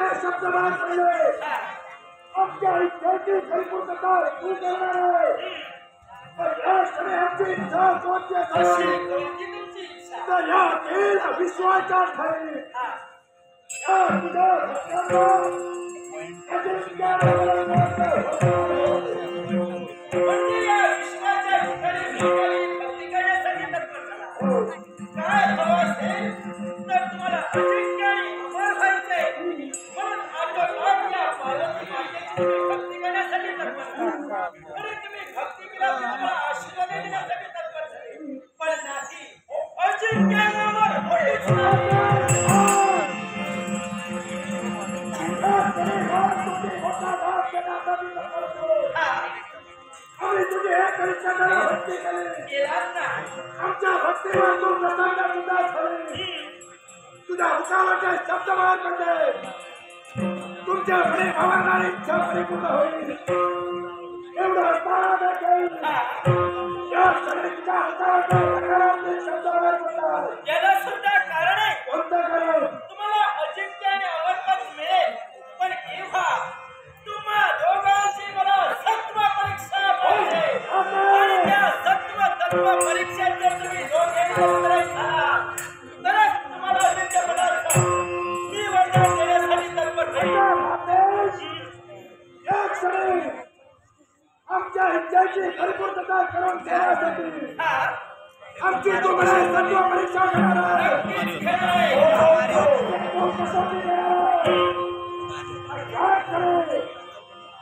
उकाळाचे शब्द मला कळले आमच्या इच्छेची परिपूर्णता तू करणार आहे पण या क्षणी आमची इच्छा कोणती असेल तर या देव विश्वाच्या ठाई या तुझ्या भक्तांना आमच्या भक्तीवर तू प्रसन्न सुद्धा झाली तुझ्या उकाळाचे शब्द बाहेर पडले तुमच्या घरी भावणारी इच्छा परिपूर्ण होईल एवढं असताना देखील या सगळी तुझ्या उकाळाचे नकारात्मक शब्द बाहेर पडतात याला सुद्धा कारण आहे कोणतं कारण तुम्हाला अजिंक्य आणि अमरपद मिळेल पण केव्हा तुम्हा दोघांची मला सत्व परीक्षा पाहिजे आणि त्या सत्व तत्व परीक्षेत जर तुम्ही दोघे उत्तर झाला तरच तुम्हाला अजिंक्य पदार्थ मी वरदान देण्यासाठी तत्पर राहील या क्षणी आमच्या इच्छेची परिपूर्णता करून देण्यासाठी आमची तुम्हाला सत्व परीक्षा घेणार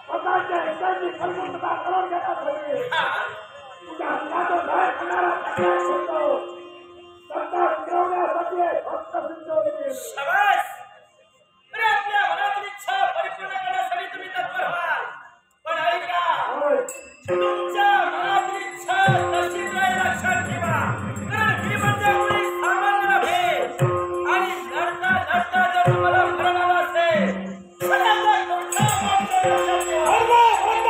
स्वतःच्या इच्छेची परिपूर्णता करून घेण्यासाठी तुझ्या हातातून बाहेर पडणारा प्रकाश होतो सत्ता फिरवण्यासाठी भक्त सिद्ध होतील शाबास अरे आपल्या मनातील इच्छा परिपूर्ण करण्यासाठी तुम्ही तत्पर व्हा पण ऐका तुमच्या मनातील इच्छा तशीच राहील लक्षात ठेवा कारण ही म्हणजे कोणी सामान्य नव्हे आणि लढता लढता जर तुम्हाला मरण आलं असेल तर तुमचा मागचा लक्षात ठेवा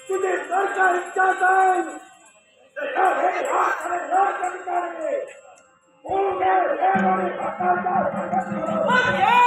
तुझे सरकार इच्छा जाईल मग या